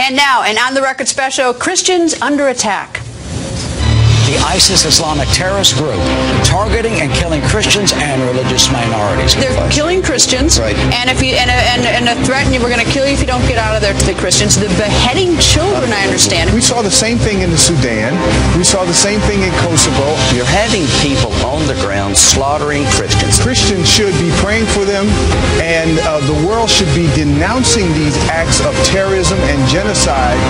And now, an on-the-record special, Christians under attack. The ISIS Islamic terrorist group targeting and killing Christians and religious minorities. They're killing Christians, right. And if you and threaten you, we're going to kill you if you don't get out of there to the Christians. They're beheading children, I understand. We saw the same thing in the Sudan. We saw the same thing in Kosovo. You're having people on the ground slaughtering Christians. Christians should be praying for them, and the world should be denouncing these acts of terrorism and genocide.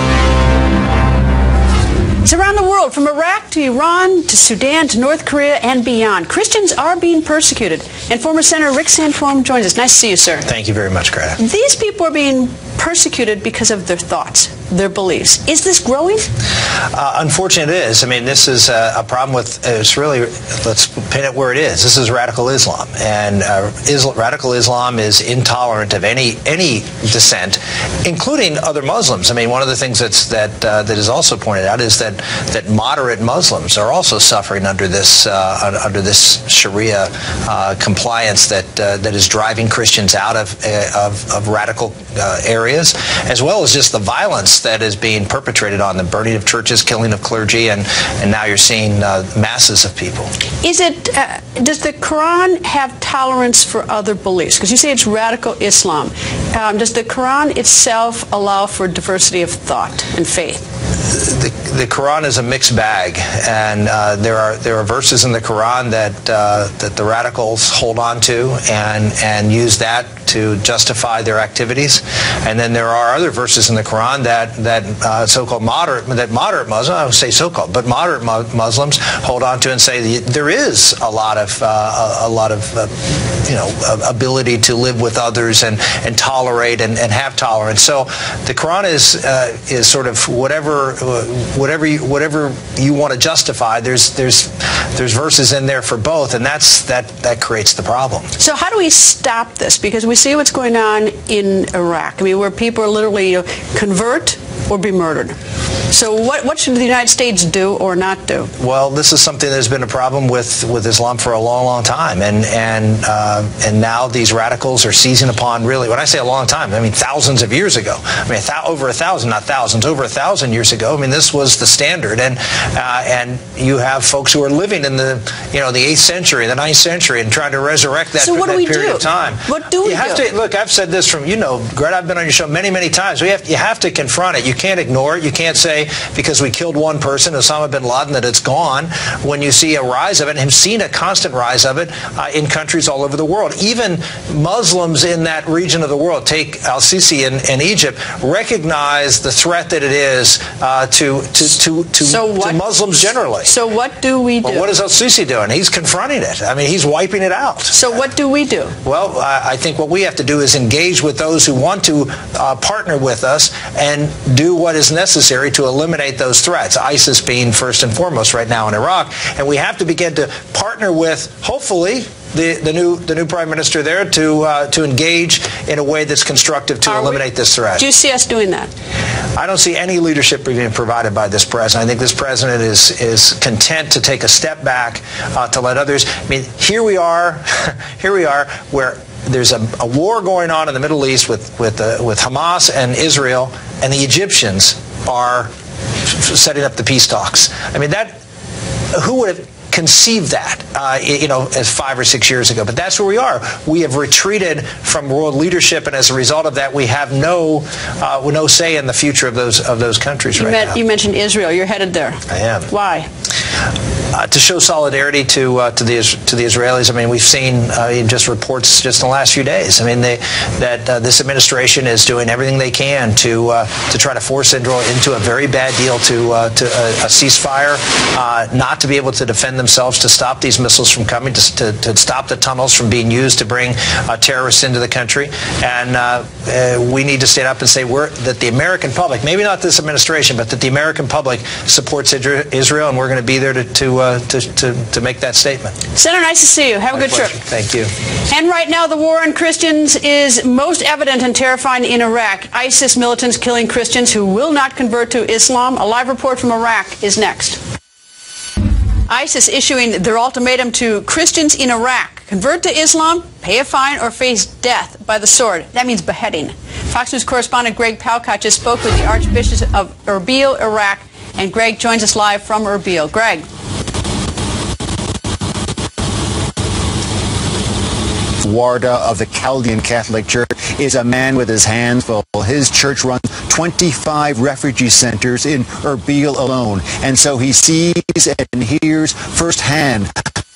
It's around the world, from Iraq to Iran to Sudan to North Korea and beyond. Christians are being persecuted. And former Senator Rick Santorum joins us. Nice to see you, sir. Thank you very much, Greta. These people are being persecuted because of their thoughts, their beliefs. Is this growing? Unfortunately, it is. I mean, this is a problem with, it's really, let's pin it where it is. This is radical Islam. And radical Islam is intolerant of any dissent, including other Muslims. I mean, one of the things that is also pointed out is that moderate Muslims are also suffering under this Sharia compliance that is driving Christians out of radical areas, as well as just the violence that is being perpetrated on them, burning of churches, killing of clergy, and now you're seeing masses of people. Is it, does the Quran have tolerance for other beliefs? Because you say it's radical Islam. Does the Quran itself allow for diversity of thought and faith? The Quran is a mixed bag, and there are verses in the Quran that the radicals hold on to and use that to justify their activities, and then there are other verses in the Quran that so-called moderate Muslims, I would say so-called, but moderate Muslims hold on to and say there is a lot of ability to live with others and tolerate and have tolerance. So the Quran is sort of whatever you want to justify. There's verses in there for both, and that creates the problem. So how do we stop this? Because we see what's going on in Iraq. I mean, where people are literally convert or be murdered. So what should the United States do or not do? Well, this is something that's been a problem with Islam for a long time, and now these radicals are seizing upon, really, when I say a long time, I mean thousands of years ago. I mean over 1,000, not thousands, over 1,000 years ago. I mean, this was the standard, and you have folks who are living in the the 8th century, the 9th century, and trying to resurrect that, period of time. What do we do? Look, I've said this from Greta, I've been on your show many times. You have to confront it. You can't ignore it. You can't say because we killed one person, Osama bin Laden, that it's gone. When you see a rise of it, and have seen a constant rise of it in countries all over the world, even Muslims in that region of the world, take al-Sisi in Egypt, recognize the threat that it is to Muslims generally. So what do we do? Well, what is al-Sisi doing? He's confronting it. I mean, he's wiping it out. So what do we do? Well, I think what we have to do is engage with those who want to partner with us and do what is necessary to eliminate those threats, ISIS being first and foremost right now in Iraq. And we have to begin to partner with, hopefully, the new prime minister there to engage in a way that's constructive to eliminate this threat. Do you see us doing that? I don't see any leadership being provided by this president. I think this president is content to take a step back, to let others. I mean, here we are where there's a war going on in the Middle East with Hamas and Israel, and the Egyptians are setting up the peace talks. I mean, who would have conceived that, as 5 or 6 years ago? But that's where we are. We have retreated from world leadership, and as a result of that, we have no say in the future of those countries right now. You mentioned Israel. You're headed there. I am. Why? To show solidarity to the Israelis. I mean, we've seen just reports just in the last few days. I mean, that this administration is doing everything they can to try to force Israel into a very bad deal, to a ceasefire, not to be able to defend themselves, to stop these missiles from coming, to stop the tunnels from being used to bring terrorists into the country. And we need to stand up and say that the American public, maybe not this administration, but that the American public supports Israel, and we're going to be there to make that statement. Senator, nice to see you. Have a good trip. Thank you. And right now, the war on Christians is most evident and terrifying in Iraq. ISIS militants killing Christians who will not convert to Islam. A live report from Iraq is next. ISIS issuing their ultimatum to Christians in Iraq: convert to Islam, pay a fine, or face death by the sword. That means beheading. Fox News correspondent Greg Palkot just spoke with the Archbishop of Erbil, Iraq, and Greg joins us live from Erbil. Greg. Warda of the Chaldean Catholic Church is a man with his hands full. His church runs 25 refugee centers in Erbil alone, and so he sees and hears firsthand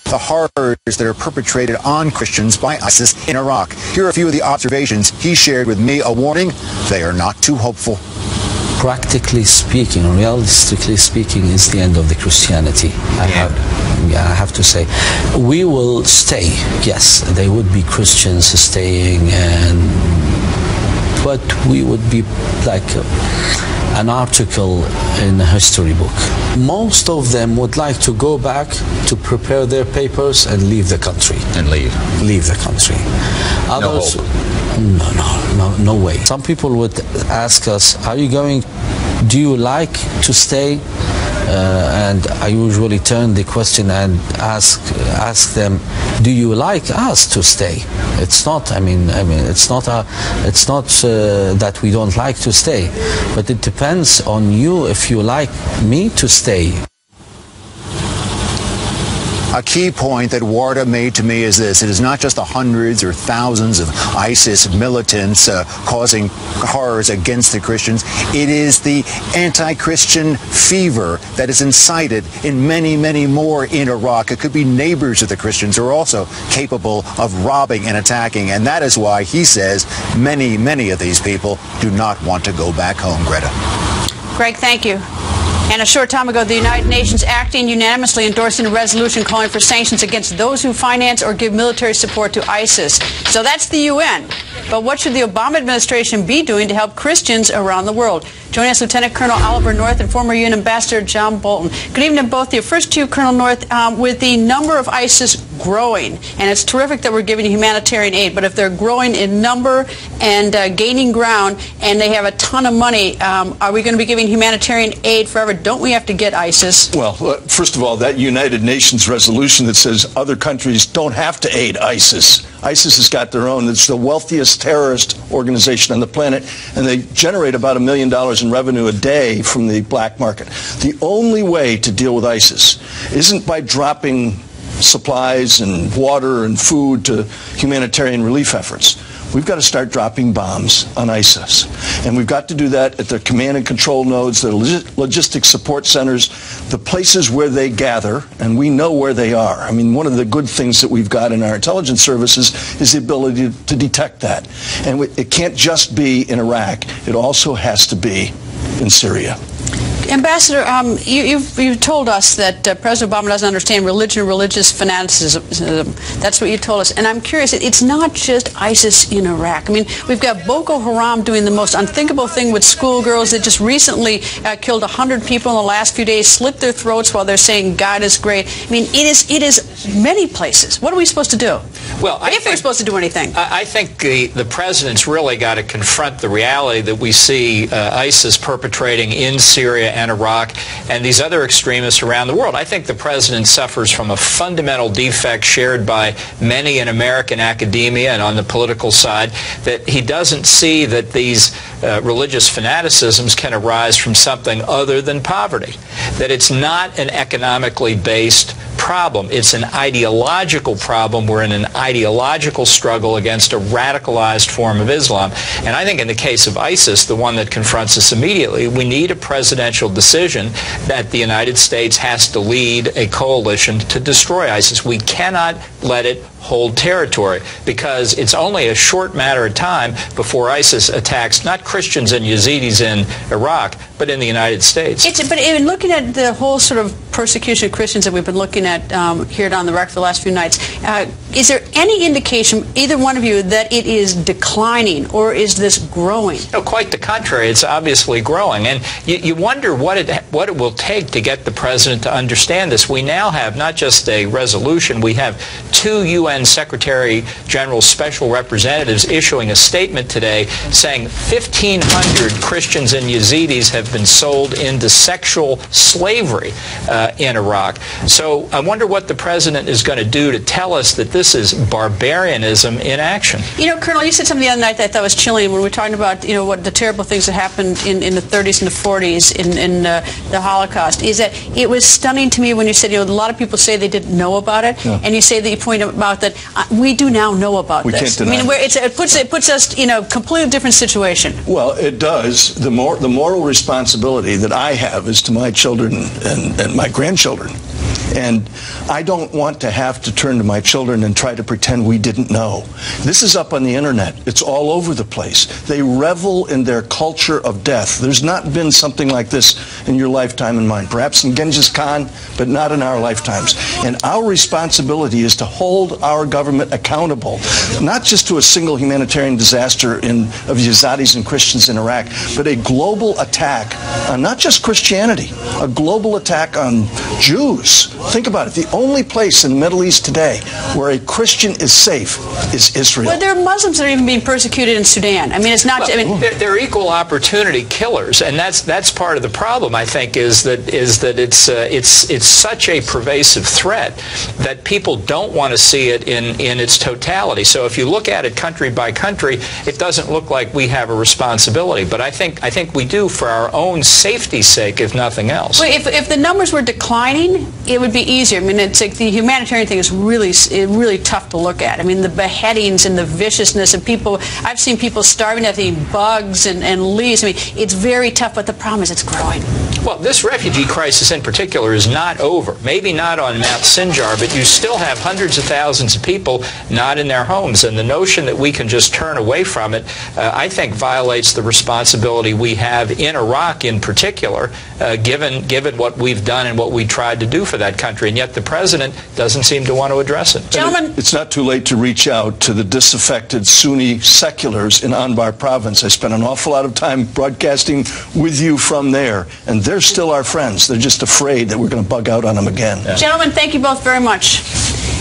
the horrors that are perpetrated on Christians by ISIS in Iraq. Here are a few of the observations he shared with me, a warning they are not too hopeful. Practically speaking, realistically speaking, is the end of the Christianity. I have to say. We will stay, yes, there would be Christians staying, but we would be like an article in a history book. Most of them would like to go back to prepare their papers and leave the country. Leave the counters. Others, no way. Some people would ask us, do you like to stay? And I usually turn the question and ask them, do you like us to stay? It's not. It's not that we don't like to stay, but it depends on you if you like me to stay. A key point that Warda made to me is this: it is not just the hundreds or thousands of ISIS militants causing horrors against the Christians. It is the anti-Christian fever that is incited in many, many more in Iraq. It could be neighbors of the Christians who are also capable of robbing and attacking, and that is why he says many, many of these people do not want to go back home. Greta. Greg, thank you. And a short time ago, the United Nations acting unanimously endorsing a resolution calling for sanctions against those who finance or give military support to ISIS. So that's the UN. But what should the Obama administration be doing to help Christians around the world? Joining us, Lieutenant Colonel Oliver North and former UN Ambassador John Bolton. Good evening to both of you. First to you, Colonel North, with the number of ISIS growing, and it's terrific that we're giving humanitarian aid, but if they're growing in number and gaining ground and they have a ton of money, are we going to be giving humanitarian aid forever? Don't we have to get ISIS? Well, first of all, that United Nations resolution that says other countries don't have to aid ISIS. ISIS has got their own. It's the wealthiest terrorist organization on the planet, and they generate about $1 million in revenue a day from the black market. The only way to deal with ISIS isn't by dropping supplies and water and food to humanitarian relief efforts. We've got to start dropping bombs on ISIS. And we've got to do that at their command and control nodes, their logistics support centers, the places where they gather, and we know where they are. I mean, one of the good things that we've got in our intelligence services is the ability to detect that. And it can't just be in Iraq. It also has to be in Syria. Ambassador, you've told us that President Obama doesn't understand religion or religious fanaticism. That's what you told us. And I'm curious, it's not just ISIS in Iraq. I mean, we've got Boko Haram doing the most unthinkable thing with schoolgirls that just recently killed 100 people in the last few days, slit their throats while they're saying God is great. I mean, it is many places. What are we supposed to do? Well, if we're supposed to do anything. I think the president's really got to confront the reality that we see ISIS perpetrating in Syria and Iraq and these other extremists around the world. I think the president suffers from a fundamental defect shared by many in American academia and on the political side, that he doesn't see that these religious fanaticisms can arise from something other than poverty, that it's not an economically based problem. It's an ideological problem. We're in an ideological struggle against a radicalized form of Islam. And I think in the case of ISIS, the one that confronts us immediately, we need a presidential decision that the United States has to lead a coalition to destroy ISIS. We cannot let it hold territory, because it's only a short matter of time before ISIS attacks not Christians and Yazidis in Iraq, but in the United States. But in looking at the whole sort of persecution of Christians that we've been looking at here on the record for the last few nights, is there any indication, either one of you, that it is declining, or is this growing? No, quite the contrary. It's obviously growing. And you wonder what it will take to get the president to understand this. We now have not just a resolution, we have 2 UN Secretary General Special Representatives issuing a statement today saying 1,500 Christians and Yazidis have been sold into sexual slavery in Iraq. So I wonder what the president is going to do to tell us that this this is barbarianism in action. You know, Colonel, you said something the other night that I thought was chilling when we were talking about, you know, what the terrible things that happened in the 30s and the 40s in the Holocaust. Is that it was stunning to me when you said, you know, a lot of people say they didn't know about it, and you say that you point out that we do now know about this. Can't deny I mean, it puts us in a completely different situation. Well, it does. The moral responsibility that I have is to my children and my grandchildren. And I don't want to have to turn to my children and try to pretend we didn't know. This is up on the internet. It's all over the place. They revel in their culture of death. There's not been something like this in your lifetime and mine. Perhaps in Genghis Khan, but not in our lifetimes. And our responsibility is to hold our government accountable, not just to a single humanitarian disaster of Yazidis and Christians in Iraq, but a global attack on not just Christianity, a global attack on Jews. Think about it. The only place in the Middle East today where a Christian is safe is Israel. Well, there are Muslims that are even being persecuted in Sudan. I mean, it's not. Well, I mean, they're equal opportunity killers, and that's part of the problem. I think is that it's such a pervasive threat that people don't want to see it in its totality. So if you look at it country by country, it doesn't look like we have a responsibility. But I think we do for our own safety's sake, if nothing else. Well, if the numbers were declining, it would be easier. I mean, it's like the humanitarian thing is really tough to look at. I mean, the beheadings and the viciousness of people. I've seen people starving to eating bugs and leaves. I mean, it's very tough, but the problem is it's growing. Well, this refugee crisis in particular is not over. Maybe not on Mount Sinjar, but you still have hundreds of thousands of people not in their homes. And the notion that we can just turn away from it, I think, violates the responsibility we have in Iraq in particular, given what we've done and what we tried to do for that country. And yet the president doesn't seem to want to address it. Gentlemen, it's not too late to reach out to the disaffected Sunni seculars in Anbar province. I spent an awful lot of time broadcasting with you from there, and they're still our friends. They're just afraid that we're going to bug out on them again. Yeah. Gentlemen, thank you both very much.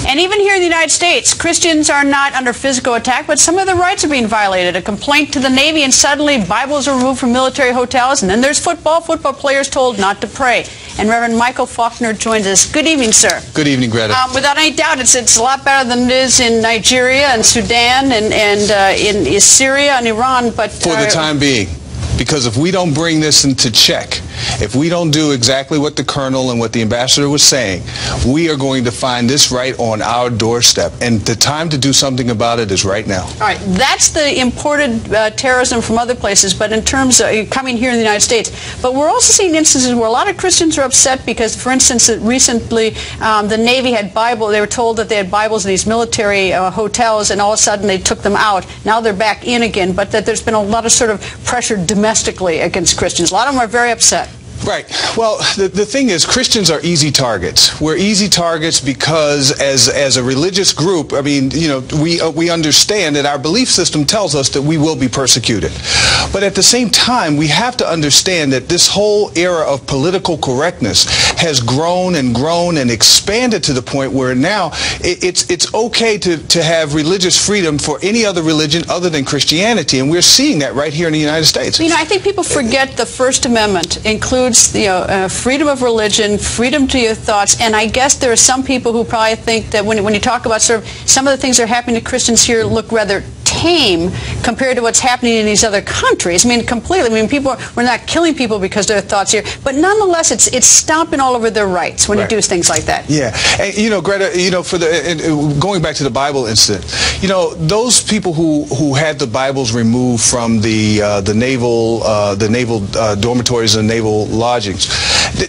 And even here in the United States, Christians are not under physical attack, but some of their rights are being violated. A complaint to the Navy, and suddenly Bibles are removed from military hotels. And then there's football players told not to pray. And Reverend Michael Faulkner joins us. Good evening, sir. Good evening, Greta. Without any doubt, it's a lot better than it is in Nigeria and Sudan and in Syria and Iran. But for the time being. Because if we don't bring this into check, if we don't do exactly what the colonel and what the ambassador was saying, we are going to find this right on our doorstep. And the time to do something about it is right now. All right. That's the imported terrorism from other places, but in terms of coming here in the United States. But we're also seeing instances where a lot of Christians are upset because, for instance, recently the Navy had Bible. They were told that they had Bibles in these military hotels, and all of a sudden they took them out. Now they're back in again, but that there's been a lot of sort of pressure domestically against Christians. A lot of them are very upset. Right. Well, the thing is, Christians are easy targets. We're easy targets because as a religious group, I mean, you know, we understand that our belief system tells us that we will be persecuted. But at the same time, we have to understand that this whole era of political correctness has grown and expanded to the point where now it's okay to have religious freedom for any other religion other than Christianity, and we're seeing that right here in the United States. You know, I think people forget the First Amendment includes freedom of religion, freedom to your thoughts, and I guess there are some people who probably think that when you talk about sort of some of the things that are happening to Christians here look rather tame compared to what's happening in these other countries. I mean, completely. I mean, we're not killing people because of their thoughts here, but nonetheless, it's stomping all over their rights when you do things like that. Yeah, and you know, Greta, you know, going back to the Bible incident, you know, those people who had the Bibles removed from the naval dormitories and naval lodgings,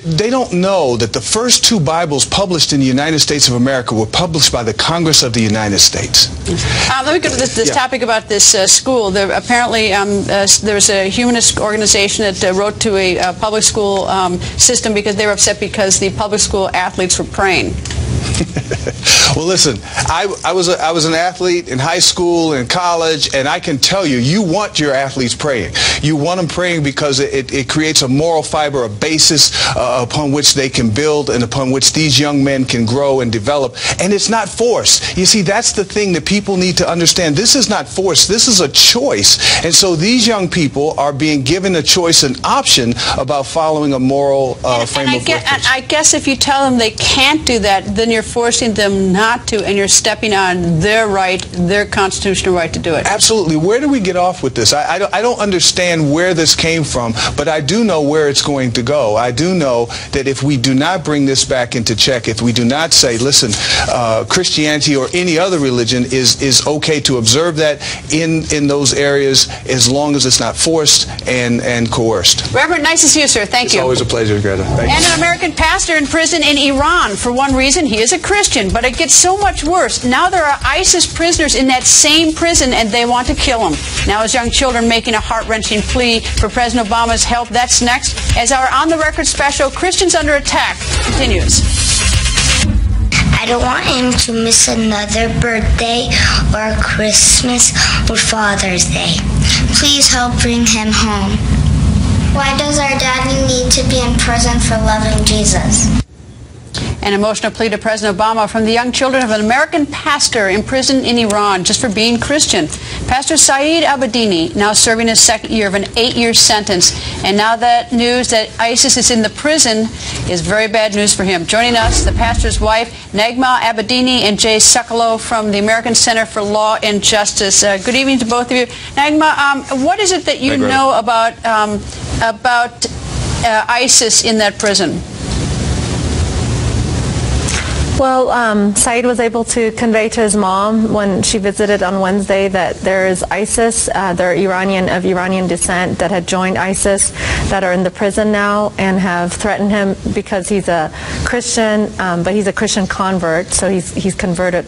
they don't know that the first two Bibles published in the United States of America were published by the Congress of the United States. Let me go to this topic about this school. Apparently, there's a humanist organization that wrote to a public school system because they were upset because the public school athletes were praying. Well, listen, I was an athlete in high school and college, and I can tell you, you want your athletes praying. You want them praying because it creates a moral fiber, a basis upon which they can build and upon which these young men can grow and develop. And it's not force. You see, that's the thing that people need to understand. This is not force. This is a choice. And so these young people are being given a choice, an option about following a moral frame of reference. I guess if you tell them they can't do that, the then you're forcing them not to, and you're stepping on their right, their constitutional right to do it. Absolutely. Where do we get off with this? I don't understand where this came from, but I do know where it's going to go. I do know that if we do not bring this back into check, if we do not say, listen, Christianity or any other religion is okay to observe that in those areas as long as it's not forced and coerced. Reverend, nice to see you, sir. Thank you. It's always a pleasure, Greta. Thank you. And an American pastor in prison in Iran. For one reason, he is a Christian, but it gets so much worse. Now there are ISIS prisoners in that same prison, and they want to kill him. Now his young children making a heart-wrenching plea for President Obama's help. That's next, as our on-the-record special, Christians Under Attack, continues. I don't want him to miss another birthday or Christmas or Father's Day. Please help bring him home. Why does our daddy need to be in prison for loving Jesus? An emotional plea to President Obama from the young children of an American pastor imprisoned in Iran just for being Christian. Pastor Saeed Abedini now serving his second year of an 8-year sentence. And now that news that ISIS is in the prison is very bad news for him. Joining us, the pastor's wife, Negma Abedini, and Jay Sekulow from the American Center for Law and Justice. Good evening to both of you. Negma, what is it that you know about ISIS in that prison? Well, Saeed was able to convey to his mom when she visited on Wednesday that there is ISIS, they're of Iranian descent that had joined ISIS that are in the prison now and have threatened him because he's a Christian, but he's a Christian convert, so he's converted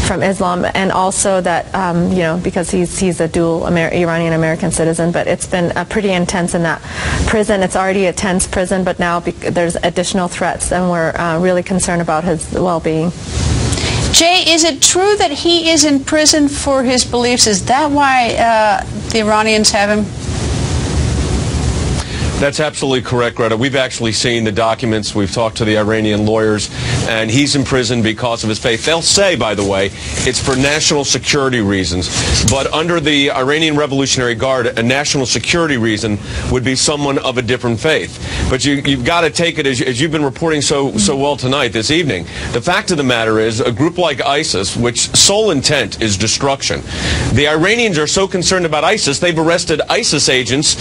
from Islam, and also that you know, because he's a dual Iranian American citizen. But it's been pretty intense in that prison. It's already a tense prison, but now there's additional threats, and we're really concerned about his well-being. Jay, is it true that he is in prison for his beliefs? Is that why the Iranians have him? That's absolutely correct, Greta. We've actually seen the documents. We've talked to the Iranian lawyers, and he's in prison because of his faith. They'll say, by the way, it's for national security reasons. But under the Iranian Revolutionary Guard, a national security reason would be someone of a different faith. But you've got to take it, as you've been reporting so well tonight, this evening. The fact of the matter is, a group like ISIS, which sole intent is destruction, the Iranians are so concerned about ISIS, they've arrested ISIS agents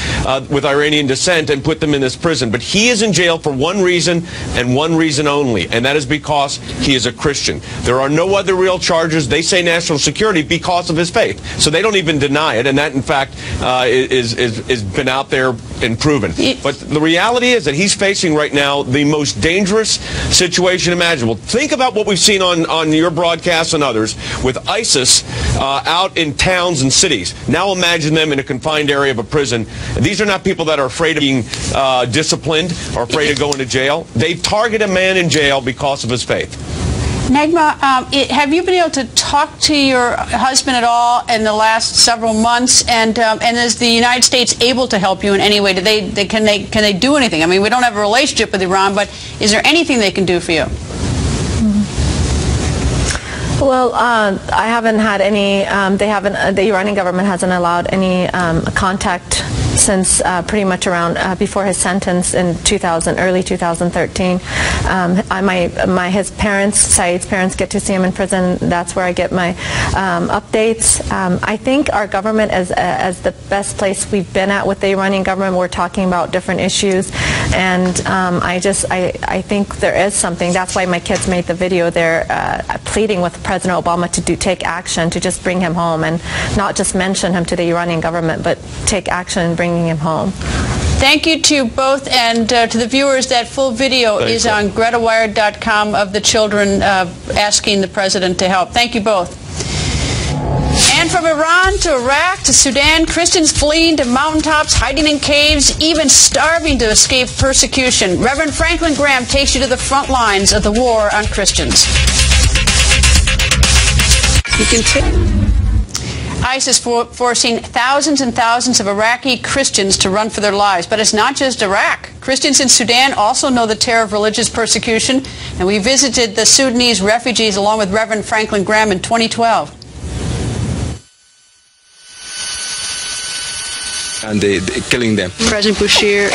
with Iranian descent and put them in this prison. But he is in jail for one reason and one reason only, and that is because he is a Christian. There are no other real charges. They say national security because of his faith. So they don't even deny it, and that, in fact, is been out there and proven. But the reality is that he's facing right now the most dangerous situation imaginable. Think about what we've seen on your broadcasts and others with ISIS out in towns and cities. Now imagine them in a confined area of a prison. These are not people that are afraid of being disciplined or afraid of going to jail. They target a man in jail because of his faith. Negma, have you been able to talk to your husband at all in the last several months? And is the United States able to help you in any way? Can they do anything? I mean, we don't have a relationship with Iran, but is there anything they can do for you? Well, I haven't had any. The Iranian government hasn't allowed any contact since pretty much around before his sentence in early 2013. His parents, Saeed's parents, get to see him in prison. That's where I get my updates. I think our government, as the best place we've been at with the Iranian government, we're talking about different issues, and I think there is something. That's why my kids made the video. They're pleading with President Obama to take action, to just bring him home, and not just mention him to the Iranian government, but take action and bringing him home. Thank you to you both, and to the viewers. That full video is on GretaWired.com of the children asking the president to help. Thank you both. And from Iran to Iraq to Sudan, Christians fleeing to mountaintops, hiding in caves, even starving to escape persecution. Reverend Franklin Graham takes you to the front lines of the war on Christians. You can ISIS forcing thousands and thousands of Iraqi Christians to run for their lives. But it's not just Iraq. Christians in Sudan also know the terror of religious persecution, and we visited the Sudanese refugees along with Reverend Franklin Graham in 2012. and killing them. President Bashir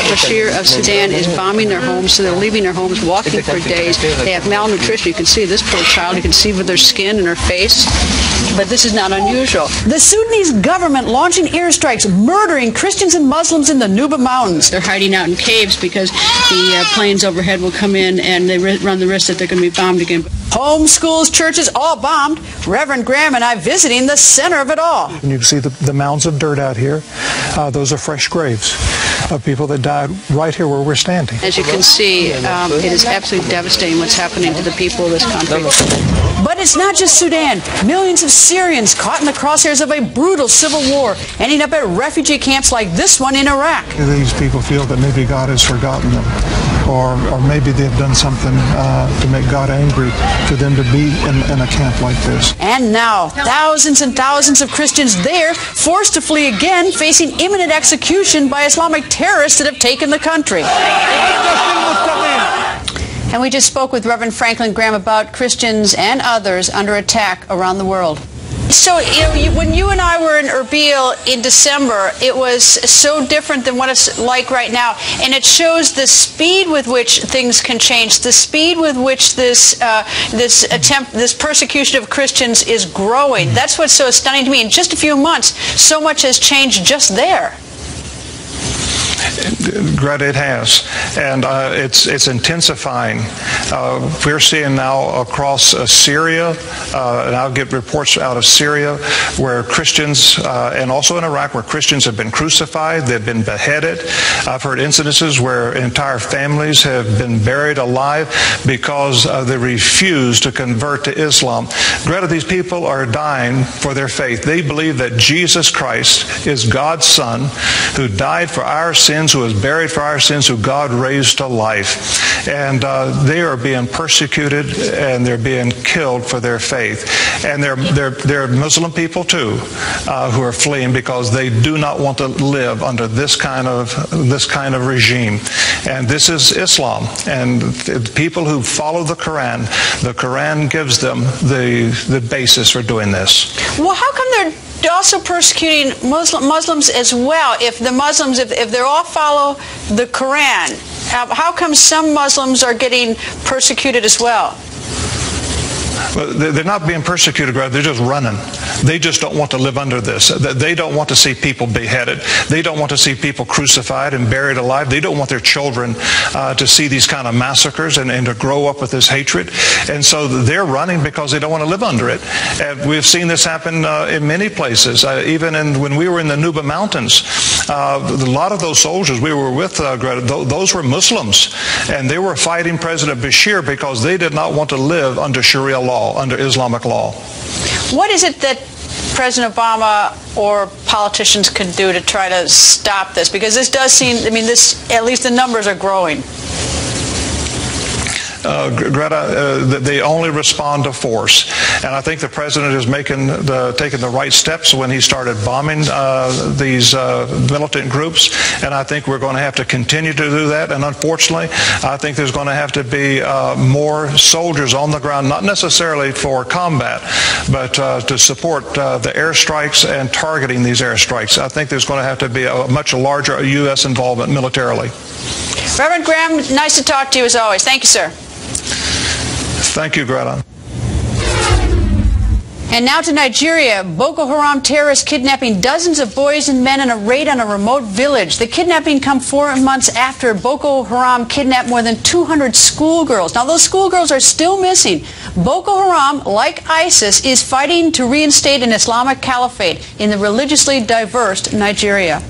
of Sudan is bombing their homes, so they're leaving their homes, walking for days. They have malnutrition. You can see this poor child. You can see with their skin and her face. But this is not unusual. The Sudanese government launching airstrikes, murdering Christians and Muslims in the Nuba Mountains. They're hiding out in caves because the planes overhead will come in and they run the risk that they're going to be bombed again. Homes, schools, churches, all bombed. Reverend Graham and I visiting the center of it all. And you can see the mounds of dirt out here. Those are fresh graves of people that died right here where we're standing. As you can see, it is absolutely devastating what's happening to the people of this country. But it's not just Sudan. Millions of Syrians caught in the crosshairs of a brutal civil war, ending up at refugee camps like this one in Iraq. These people feel that maybe God has forgotten them, or maybe they've done something to make God angry for them to be in a camp like this. And now, thousands and thousands of Christians there, forced to flee again, facing imminent execution by Islamic terrorists that have taken the country. And we just spoke with Reverend Franklin Graham about Christians and others under attack around the world. So, when you and I were in Erbil in December, it was so different than what it's like right now. And it shows the speed with which things can change, the speed with which this persecution of Christians is growing. That's what's so stunning to me. In just a few months, so much has changed just there. Greta, it has, and it's intensifying. We're seeing now across Syria, and I'll get reports out of Syria where Christians, and also in Iraq, where Christians have been crucified, they've been beheaded. I've heard incidences where entire families have been buried alive because they refuse to convert to Islam. Greta, these people are dying for their faith. They believe that Jesus Christ is God's Son, who died for our sins, who was buried for our sins, who God raised to life. And they are being persecuted and they're being killed for their faith. And they're Muslim people too, who are fleeing because they do not want to live under this kind of regime. And this is Islam. And the people who follow the Quran gives them the basis for doing this. Well, how come they're also persecuting Muslims as well? If the Muslims, if they all follow the Quran, how come some Muslims are getting persecuted as well? Well, they're not being persecuted, they're just running. They just don't want to live under this. They don't want to see people beheaded. They don't want to see people crucified and buried alive. They don't want their children to see these kind of massacres and to grow up with this hatred. And so they're running because they don't want to live under it. And we've seen this happen in many places. Even when we were in the Nuba Mountains, a lot of those soldiers we were with, Greta, those were Muslims. And they were fighting President Bashir because they did not want to live under Sharia law, under Islamic law. What is it that President Obama or politicians can do to try to stop this? Because this does seem, at least the numbers are growing. Greta, they only respond to force. And I think the president is taking the right steps when he started bombing these militant groups. And I think we're going to have to continue to do that. And unfortunately, I think there's going to have to be more soldiers on the ground, not necessarily for combat, but to support the airstrikes and targeting these airstrikes. I think there's going to have to be a much larger U.S. involvement militarily. Reverend Graham, nice to talk to you as always. Thank you, sir. Thank you, Greta. And now to Nigeria. Boko Haram terrorists kidnapping dozens of boys and men in a raid on a remote village. The kidnapping comes 4 months after Boko Haram kidnapped more than 200 schoolgirls. Now, those schoolgirls are still missing. Boko Haram, like ISIS, is fighting to reinstate an Islamic caliphate in the religiously diverse Nigeria.